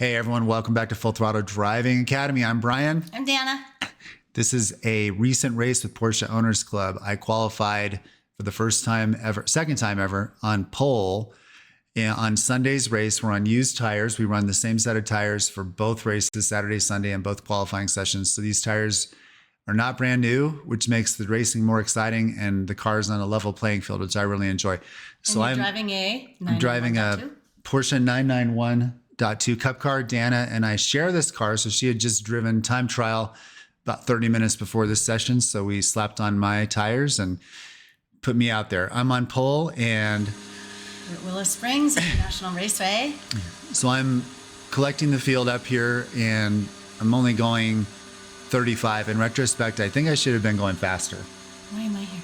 Hey everyone, welcome back to Full Throttle Driving Academy. I'm Bryan. I'm Danna. This is a recent race with Porsche Owners Club. I qualified for the second time ever on pole. And on Sunday's race, we're on used tires. We run the same set of tires for both races, Saturday, Sunday, and both qualifying sessions. So these tires are not brand new, which makes the racing more exciting and the car's on a level playing field, which I really enjoy. So I'm driving a Porsche 991.2 Cup car. Danna and I share this car. So she had just driven time trial about 30 minutes before this session. So we slapped on my tires and put me out there. I'm on pole and we're at Willow Springs International Raceway. So I'm collecting the field up here and I'm only going 35. In retrospect, I think I should have been going faster. Why am I here?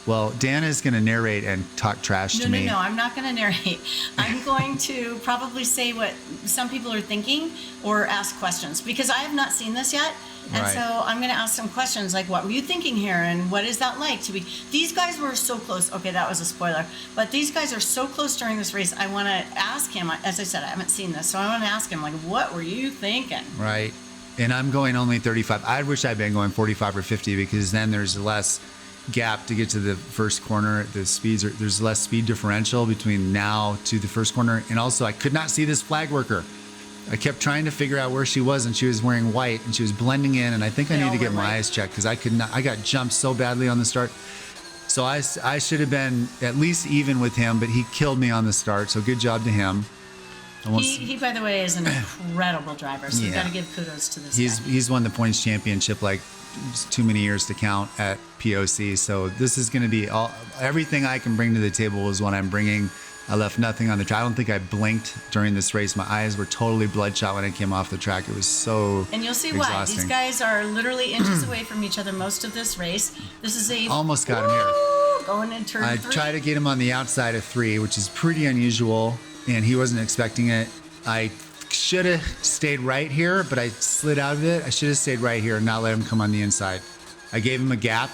Well, Danna is going to narrate and talk trash to me. No, I'm not going to narrate. I'm going to probably say what some people are thinking or ask questions because I have not seen this yet. And Right. so I'm going to ask some questions like, what were you thinking here? And what is that like to be? These guys were so close. Okay, that was a spoiler. But these guys are so close during this race. I want to ask him, as I said, I haven't seen this. So I want to ask him, like, what were you thinking? Right. And I'm going only 35. I wish I'd been going 45 or 50 because then there's less gap to get to the first corner. There's less speed differential between now to the first corner. And also I could not see this flag worker. I kept trying to figure out where she was and she was wearing white and she was blending in. And I think I need to get my eyes checked because I got jumped so badly on the start. So I should have been at least even with him, but he killed me on the start. So good job to him. He, by the way, is an incredible driver. So you've got to give kudos to this guy. He's won the points championship like too many years to count at POC. So this is going to be everything I can bring to the table is what I'm bringing. I left nothing on the track. I don't think I blinked during this race. My eyes were totally bloodshot when I came off the track. It was so And you'll see exhausting. why. These guys are literally inches away from each other most of this race. This is almost got him here. Going in turn 3. I tried to get him on the outside of 3, which is pretty unusual, and he wasn't expecting it. I should have stayed right here, but I slid out of it. I should have stayed right here and not let him come on the inside. I gave him a gap,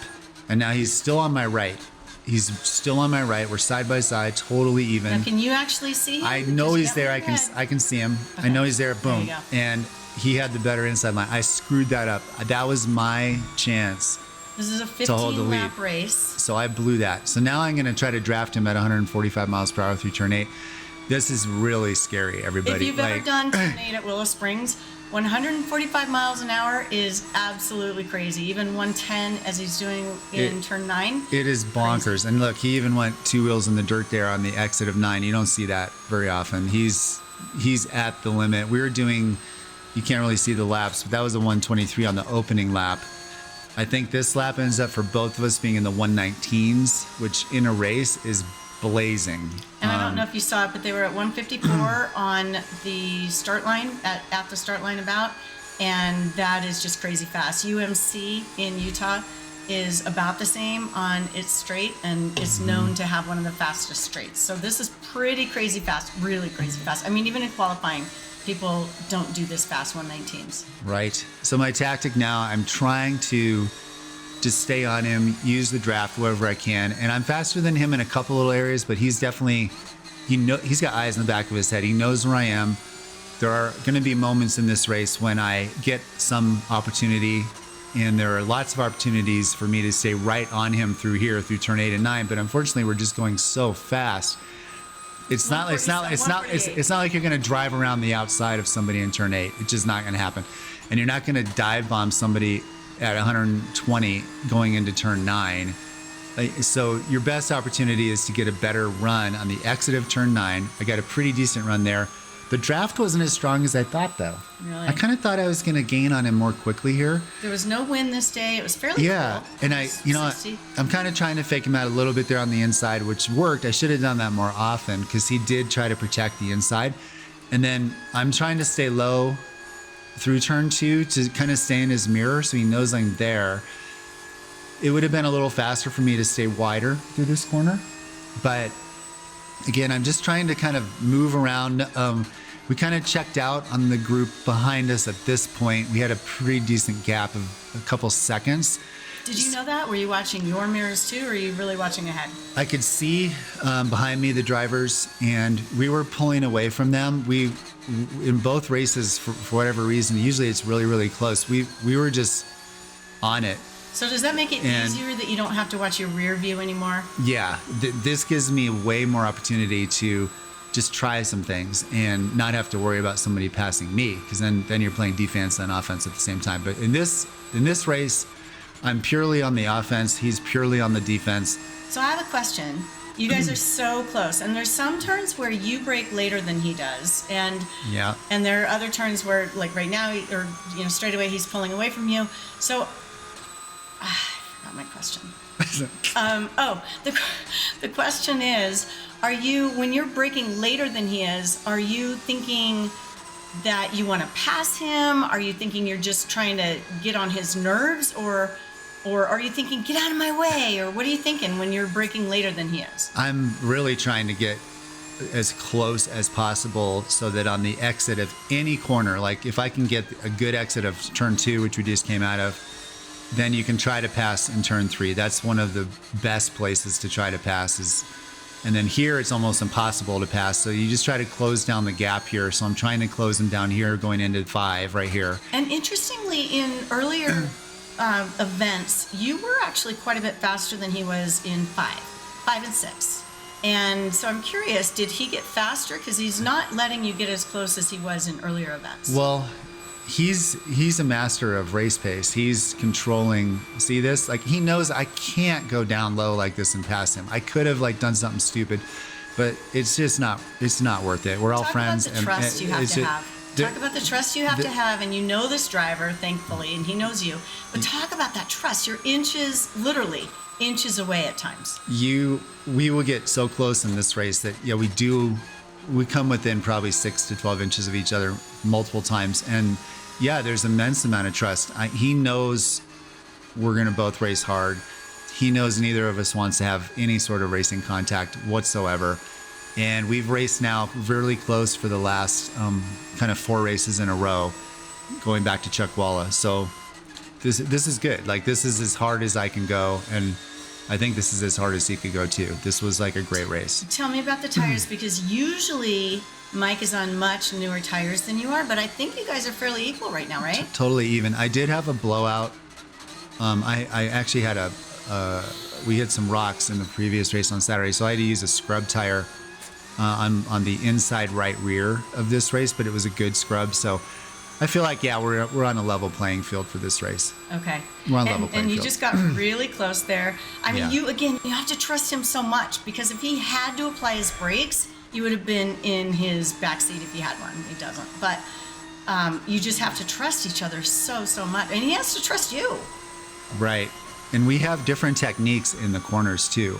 and now he's still on my right. He's still on my right. We're side by side, totally even. Now, can you actually see him? I know he's there. I can see him. Okay. I know he's there. Boom. There you go. And he had the better inside line. I screwed that up. That was my chance. This is a to hold the 15-lap lead. race. So I blew that. So now I'm going to try to draft him at 145 miles per hour through turn 8. This is really scary, everybody. If you've ever done turn 8 at Willow Springs, 145 miles an hour is absolutely crazy. Even 110 as he's doing in turn 9. It is bonkers. Crazy. And look, he even went 2 wheels in the dirt there on the exit of 9. You don't see that very often. He's at the limit. We were doing, you can't really see the laps, but that was a 123 on the opening lap. I think this lap ends up for both of us being in the 119s, which in a race is blazing. And I don't know if you saw it, but they were at 154 on the start line, at the start line about, and that is just crazy fast. UMC in Utah is about the same on its straight, and it's known to have one of the fastest straights. So this is pretty crazy fast, really crazy fast. I mean, even in qualifying, people don't do this fast 119s. Right. So my tactic now, I'm trying to just stay on him, use the draft wherever I can. And I'm faster than him in a couple little areas, but he's definitely, he's got eyes in the back of his head. He knows where I am. There are going to be moments in this race when I get some opportunity, and there are lots of opportunities for me to stay right on him through here, through turn 8 and 9. But unfortunately, we're just going so fast. It's not like you're going to drive around the outside of somebody in turn 8. It's just not going to happen. And you're not going to dive bomb somebody at 120 going into turn 9. So your best opportunity is to get a better run on the exit of turn 9. I got a pretty decent run there. The draft wasn't as strong as I thought, though. Really? I kind of thought I was going to gain on him more quickly here. There was no wind this day. It was fairly cool. And I'm kind of trying to fake him out a little bit there on the inside, which worked. I should have done that more often because he did try to protect the inside. And then I'm trying to stay low through turn 2 to kind of stay in his mirror so he knows I'm there. It would have been a little faster for me to stay wider through this corner. But again, I'm just trying to kind of move around. We kind of checked out on the group behind us at this point. We had a pretty decent gap of a couple seconds. Did you know that? Were you watching your mirrors too, or are you really watching ahead? I could see behind me the drivers, and we were pulling away from them. We, in both races, for whatever reason, usually it's really, really close. We were just on it. So does that make it easier that you don't have to watch your rear view anymore? Yeah, this gives me way more opportunity to just try some things and not have to worry about somebody passing me, because then you're playing defense and offense at the same time. But in this race, I'm purely on the offense. He's purely on the defense. So I have a question. You guys are so close, and there's some turns where you brake later than he does, and there are other turns where, like right now, or straight away he's pulling away from you. So I forgot my question. The question is, when you're braking later than he is, are you thinking that you want to pass him? Are you thinking you're just trying to get on his nerves, or are you thinking, get out of my way? Or what are you thinking when you're braking later than he is? I'm really trying to get as close as possible so that on the exit of any corner, like if I can get a good exit of turn 2, which we just came out of, then you can try to pass in turn 3. That's one of the best places to try to pass and then here it's almost impossible to pass. So you just try to close down the gap here. So I'm trying to close him down here, going into 5 right here. And interestingly, in earlier events, you were actually quite a bit faster than he was in 5 and 6. And so I'm curious, did he get faster? Because he's not letting you get as close as he was in earlier events. Well, he's a master of race pace. He's controlling. See this? Like, he knows I can't go down low like this and pass him. I could have done something stupid, but it's just not. It's not worth it. We're all friends. Talk about the trust you have to have. Talk about the trust you have to have, and you know this driver, thankfully, and he knows you. But talk about that trust. You're literally inches away at times. We will get so close in this race that we come within probably 6 to 12 inches of each other multiple times, and there's immense amount of trust. He knows we're going to both race hard. He knows neither of us wants to have any sort of racing contact whatsoever. And we've raced now really close for the last kind of 4 races in a row, going back to Chuckwalla. So this is good. This is as hard as I can go, and I think this is as hard as he could go too. This was a great race. Tell me about the tires, because usually Mike is on much newer tires than you are, but I think you guys are fairly equal right now, right? Totally even. I did have a blowout. I actually had we hit some rocks in the previous race on Saturday, so I had to use a scrub tire on the inside right rear of this race, but it was a good scrub. So I feel like, we're on a level playing field for this race. Okay. We're on a level playing field. And you just got really close there. I mean, you have to trust him so much, because if he had to apply his brakes, you would have been in his backseat if he had one. He doesn't. But you just have to trust each other so much. And he has to trust you. Right. And we have different techniques in the corners too.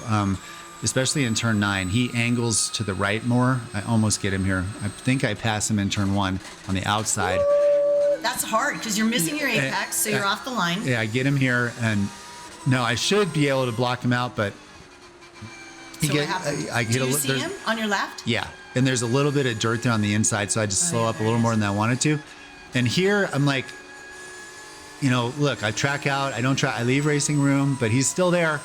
Especially in turn 9, he angles to the right more. I almost get him here. I think I pass him in turn 1 on the outside. That's hard, because you're missing your apex, so you're off the line. Yeah, I get him here, and no, I should be able to block him out, but what happens? Do you see him on your left? Yeah, and there's a little bit of dirt there on the inside, so I just slow up a little more than I wanted to. And here, I'm like, look, I track out. I leave racing room, but he's still there.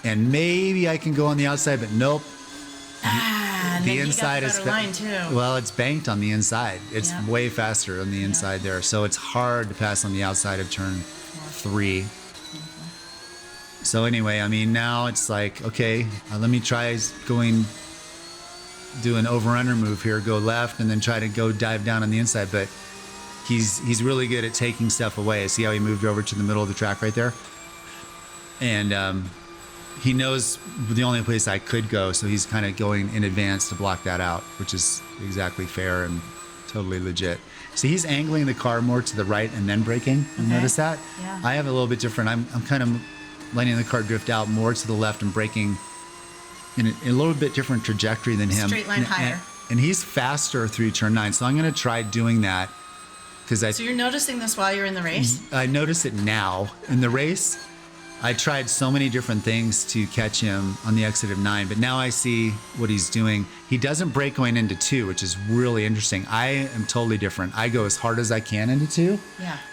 And maybe I can go on the outside, but nope. The inside is line too. Well, it's banked on the inside. It's way faster on the inside there, so it's hard to pass on the outside of turn 3. So anyway, I mean, now it's like, okay, let me try do an over-under move here, go left, and then try to go dive down on the inside. But he's really good at taking stuff away. See how he moved over to the middle of the track right there? And he knows the only place I could go, so he's kind of going in advance to block that out, which is exactly fair and totally legit. See, he's angling the car more to the right and then braking. You notice that? Yeah. I have a little bit different. I'm kind of letting the car drift out more to the left and braking in a little bit different trajectory than him. Straight line higher. And he's faster through turn 9, so I'm going to try doing that. So you're noticing this while you're in the race? I notice it now in the race. I tried so many different things to catch him on the exit of 9, but now I see what he's doing. He doesn't brake going into 2, which is really interesting. I am totally different. I go as hard as I can into 2,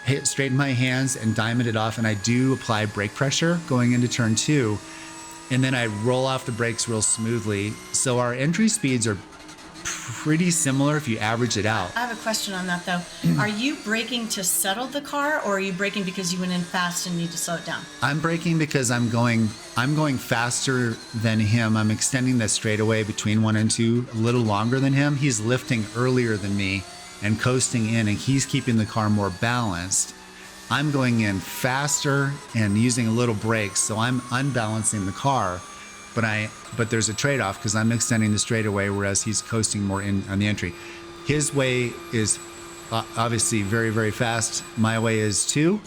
hit straighten my hands and diamond it off, and I do apply brake pressure going into turn 2, and then I roll off the brakes real smoothly. So our entry speeds are pretty similar if you average it out. I have a question on that though. Are you braking to settle the car, or are you braking because you went in fast and need to slow it down? I'm braking because I'm going faster than him. I'm extending the straightaway between 1 and 2 a little longer than him. He's lifting earlier than me and coasting in, and he's keeping the car more balanced. I'm going in faster and using a little brakes, so I'm unbalancing the car. But there's a trade-off because I'm extending the straightaway, whereas he's coasting more in on the entry. His way is obviously very, very fast. My way is too.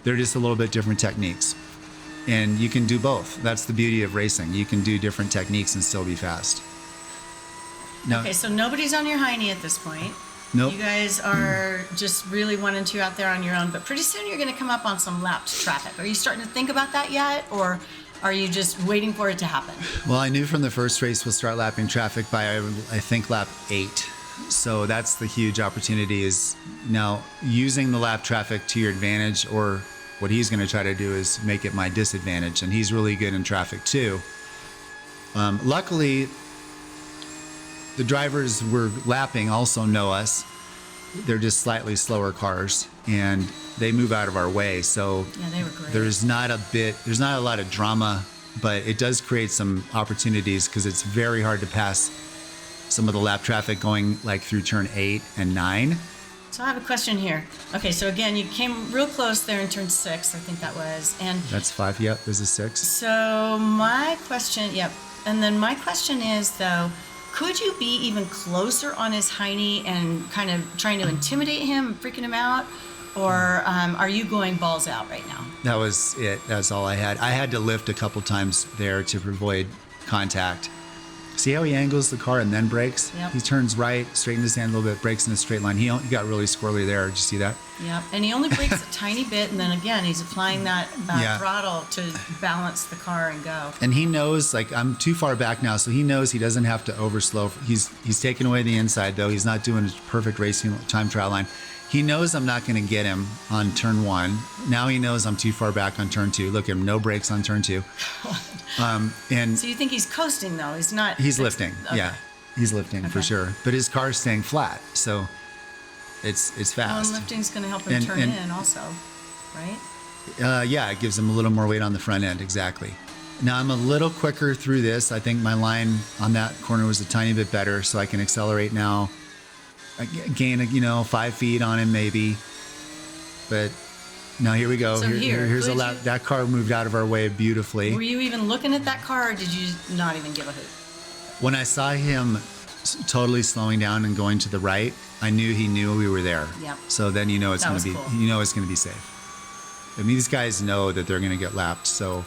They're just a little bit different techniques. And you can do both. That's the beauty of racing. You can do different techniques and still be fast. Now, okay, so nobody's on your hiney at this point. Nope. You guys are just really 1 and 2 out there on your own, but pretty soon you're going to come up on some lapped traffic. Are you starting to think about that yet, or are you just waiting for it to happen? Well, I knew from the first race we'll start lapping traffic by, I think, lap 8. So that's the huge opportunity, is now using the lap traffic to your advantage, or what he's going to try to do is make it my disadvantage. And he's really good in traffic too. Luckily, the drivers we're lapping also know us. They're just slightly slower cars, and they move out of our way. So yeah, they were great. there's not a lot of drama, but it does create some opportunities because it's very hard to pass some of the lap traffic going like through turn 8 and 9. So I have a question here. Okay, so again, you came real close there in turn 6, I think that was. And that's 5, yep, there's a 6. So my question, yep. And then my question is though, could you be even closer on his hiney and kind of trying to intimidate him, freaking him out? Or are you going balls out right now? That was it. That's all I had. I had to lift a couple times there to avoid contact. See how he angles the car and then brakes? Yep. He turns right, straightens his hand a little bit, brakes in a straight line. He got really squirrely there. Did you see that? Yep. And he only brakes a tiny bit, and then again, he's applying that throttle to balance the car and go. And he knows, like, I'm too far back now, so he knows he doesn't have to overslow. He's taking away the inside, though. He's not doing a perfect racing time trial line. He knows I'm not going to get him on turn 1. Now he knows I'm too far back on turn 2. Look at him, no brakes on turn 2. And so you think he's coasting, though? He's not. He's lifting. Okay. Yeah, he's lifting for sure. But his car's staying flat, so it's fast. Well, and lifting's going to help him turn in also, right? Yeah, it gives him a little more weight on the front end. Exactly. Now I'm a little quicker through this. I think my line on that corner was a tiny bit better, so I can accelerate now. I gain 5 feet on him maybe, but now here we go. So here's a lap. That car moved out of our way beautifully. Were you even looking at that car, or did you not even give a hoot? When I saw him totally slowing down and going to the right, I knew he knew we were there. Yep. So then you know it's going to be cool. it's going to be safe. I mean, these guys know that they're going to get lapped. So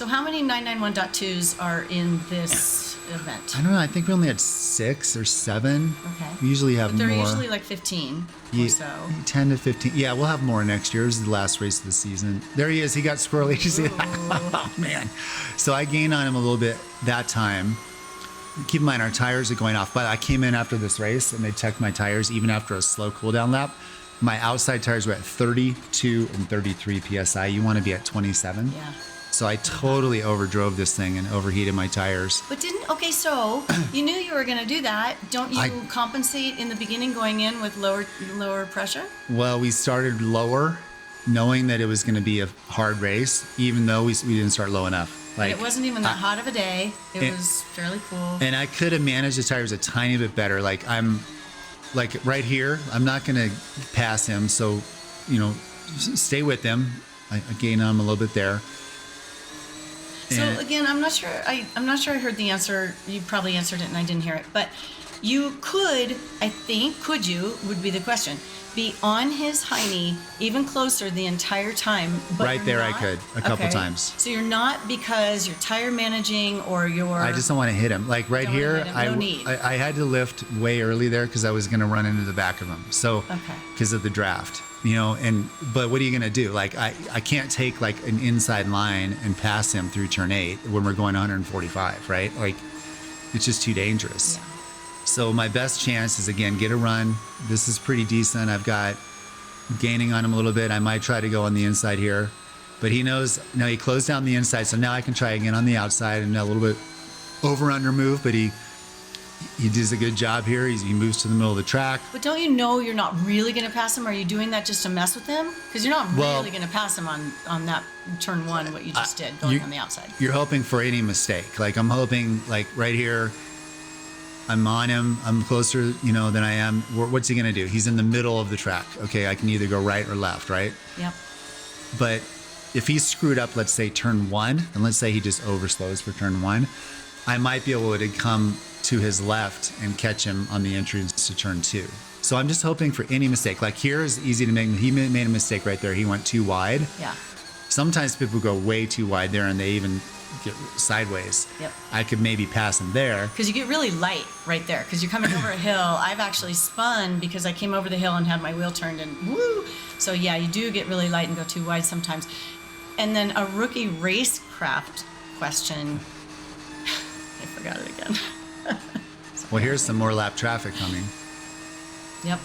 how many 991.2s are in this event? I don't know. I think we only had 6 or 7. Okay. We usually have But they're more. usually like 15 or so. 10 to 15. Yeah, we'll have more next year. This is the last race of the season. There he is. He got squirrely. Did you see that? Oh, man. So I gained on him a little bit that time. Keep in mind, our tires are going off. But I came in after this race, and they checked my tires even after a slow cool-down lap. My outside tires were at 32 and 33 PSI. You want to be at 27. Yeah. So I totally overdrove this thing and overheated my tires. But so you knew you were going to do that. Don't you compensate in the beginning going in with lower pressure? Well, we started lower, knowing that it was going to be a hard race, even though we didn't start low enough. Like, it wasn't even that hot of a day. It was fairly cool. And I could have managed the tires a tiny bit better. Like I'm like right here, I'm not going to pass him. So, stay with him. I gain on him a little bit there. So again, I'm not sure I heard the answer. You probably answered it and I didn't hear it. But You could, I think, would be the question, be on his hiney even closer the entire time. But right there, I could a couple times. So you're not because you're tire managing or you're. I just don't want to hit him. Like right here, I had to lift way early there because I was going to run into the back of him. So because of the draft, but what are you going to do? Like I can't take like an inside line and pass him through turn 8 when we're going 145, right? Like it's just too dangerous. Yeah. So my best chance is, again, get a run. This is pretty decent. I've got gaining on him a little bit. I might try to go on the inside here. But he knows, now he closed down the inside, so now I can try again on the outside and a little bit over-under move, but he does a good job here. He moves to the middle of the track. But don't you know you're not really going to pass him? Are you doing that just to mess with him? Because you're not really going to pass him on that turn 1, what you just did, going on the outside. You're hoping for any mistake. Like I'm hoping, like right here, I'm on him. I'm closer, than I am. What's he going to do? He's in the middle of the track. Okay, I can either go right or left, right? Yep. But if he's screwed up, let's say turn 1, and let's say he just overslows for turn 1, I might be able to come to his left and catch him on the entrance to turn 2. So I'm just hoping for any mistake. Like here is easy to make. He made a mistake right there. He went too wide. Yeah. Sometimes people go way too wide there, and they even get sideways. Yep. I could maybe pass him there. Because you get really light right there because you're coming over a hill. I've actually spun because I came over the hill and had my wheel turned and woo. So yeah, you do get really light and go too wide sometimes. And then a rookie racecraft question. I forgot it again. Well, here's some more lap traffic coming. Yep.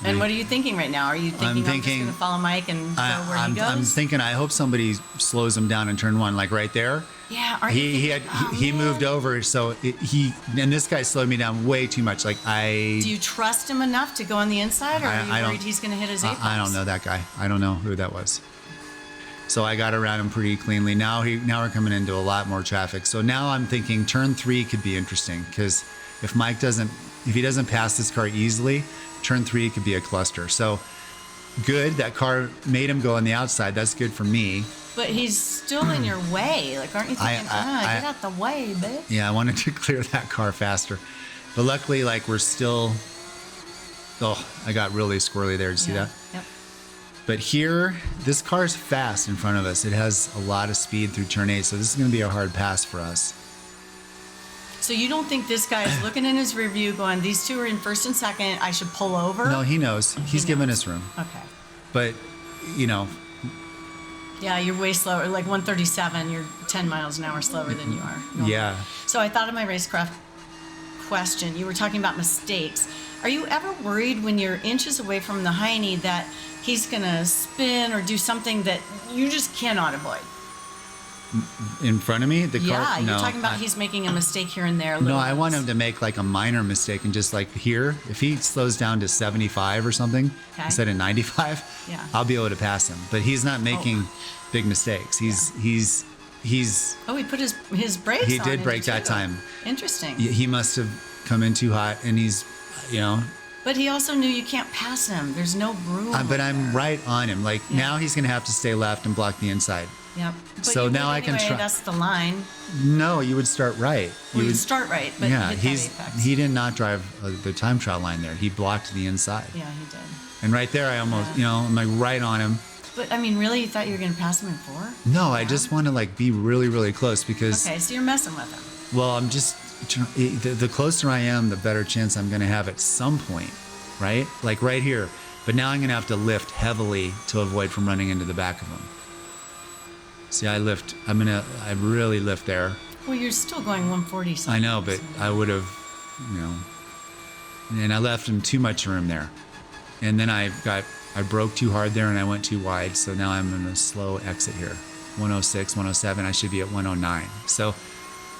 And what are you thinking right now? Are you thinking I'm just going to follow Mike and go where he goes? I'm thinking I hope somebody slows him down in turn 1, like right there. Yeah. He moved over, so and this guy slowed me down way too much. Like Do you trust him enough to go on the inside, or are you worried he's going to hit his apex? I don't know that guy. I don't know who that was. So I got around him pretty cleanly. Now we're coming into a lot more traffic. So now I'm thinking turn 3 could be interesting because if he doesn't pass this car easily, turn 3 could be a cluster. So good, that car made him go on the outside. That's good for me. But he's still in your way. Like, aren't you thinking, get out the way, bitch? Yeah, I wanted to clear that car faster. But luckily, like, we're still... Oh, I got really squirrely there. Did you see that? Yep. But here, this car's fast in front of us. It has a lot of speed through turn 8, so this is going to be a hard pass for us. So you don't think this guy is looking in his rear view going, these two are in first and second, I should pull over? No, he knows. He's giving us room. Okay. But, Yeah, you're way slower. Like 137, you're 10 miles an hour slower than you are. Normally. Yeah. So I thought of my racecraft question. You were talking about mistakes. Are you ever worried when you're inches away from the hiney that he's going to spin or do something that you just cannot avoid? In front of me? The car? Yeah, you're no, talking about he's making a mistake here and there. No, I want him to make like a minor mistake and just like here, if he slows down to 75 or something instead of 95, I'll be able to pass him. But he's not making big mistakes. He's Oh, he put his brakes on. He did brake that time. Interesting. He must have come in too hot, and he's, But he also knew you can't pass him. There's no room. But I'm right on him. Like now he's going to have to stay left and block the inside. Yep. But so now I can try. That's the line. No, you would start right. You would start right, but he did not drive the time trial line there. He blocked the inside. Yeah, he did. And right there, I almost, I'm like right on him. But I mean, really, you thought you were going to pass him in 4? No, I just want to like be really, really close because. Okay, so you're messing with him. Well, I'm just the closer I am, the better chance I'm going to have at some point, right? Like right here. But now I'm going to have to lift heavily to avoid from running into the back of him. See, I really lift there. Well, you're still going 140 something. I know, but I would have, and I left him too much room there. And then I broke too hard there and I went too wide. So now I'm in a slow exit here. 106, 107, I should be at 109. So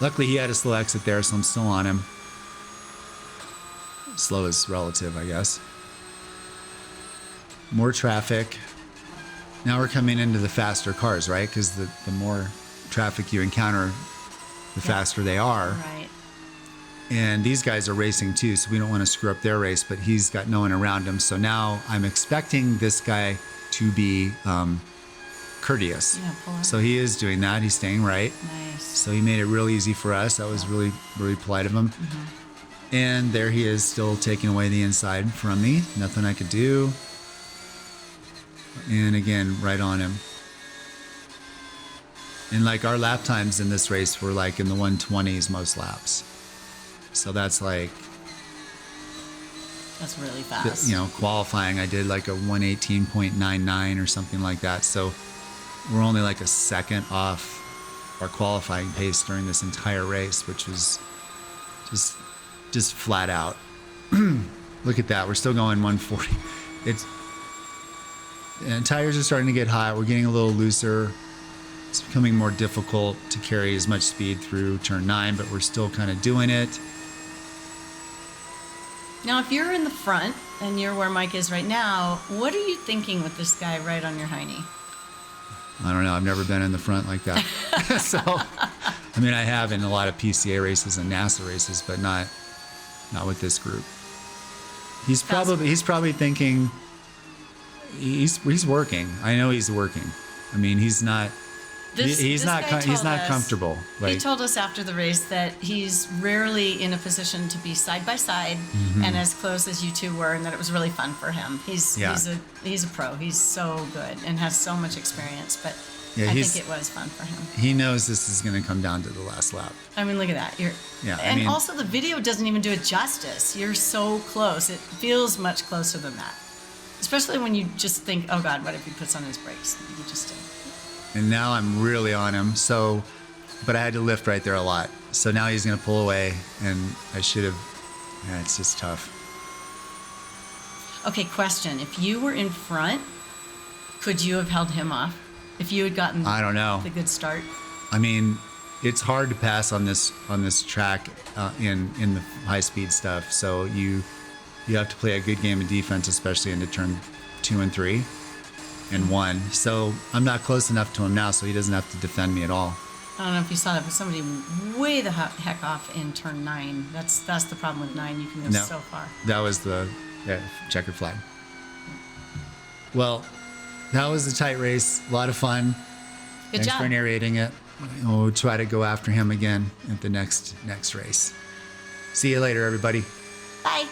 luckily he had a slow exit there, so I'm still on him. Slow is relative, I guess. More traffic. Now we're coming into the faster cars, right? Because the more traffic you encounter, the faster they are. Right. And these guys are racing too, so we don't want to screw up their race, but he's got no one around him. So now I'm expecting this guy to be courteous. Yeah, pull up. So he is doing that. He's staying right. Nice. So he made it real easy for us. That was really, really polite of him. Mm-hmm. And there he is, still taking away the inside from me. Nothing I could do. And again, right on him. And like our lap times in this race were like in the 120s most laps. So that's like... That's really fast. You know, qualifying, I did like a 118.99 or something like that. So we're only like a second off our qualifying pace during this entire race, which was just flat out. Look at that. We're still going 140. And tires are starting to get hot. We're getting a little looser. It's becoming more difficult to carry as much speed through turn 9, but we're still kind of doing it. Now, if you're in the front and you're where Mike is right now, what are you thinking with this guy right on your hiney? I don't know. I've never been in the front like that. So, I mean, I have in a lot of PCA races and NASA races, but not with this group. He's probably thinking he's working. I know he's working. I mean, he's not comfortable. He told us after the race that he's rarely in a position to be side by side and as close as you two were, and that it was really fun for him. He's a pro. He's so good and has so much experience. But I think it was fun for him. He knows this is going to come down to the last lap. I mean, look at that. Also, the video doesn't even do it justice. You're so close. It feels much closer than that. Especially when you just think, oh God, what if he puts on his brakes? You just do. And now I'm really on him. So, but I had to lift right there a lot. So now he's going to pull away, and I should have. Yeah, it's just tough. Okay, question. If you were in front, could you have held him off? If you had gotten I don't know. the good start? I mean, it's hard to pass on this track in the high speed stuff. So you have to play a good game of defense, especially into turn 2 and 3. And 1. So I'm not close enough to him now, so he doesn't have to defend me at all. I don't know if you saw that, but somebody way the heck off in turn 9. That's the problem with 9. You can go so far. That was the checkered flag. Well, that was a tight race. A lot of fun. Good job. Thanks for narrating it. We'll try to go after him again at the next race. See you later, everybody. Bye.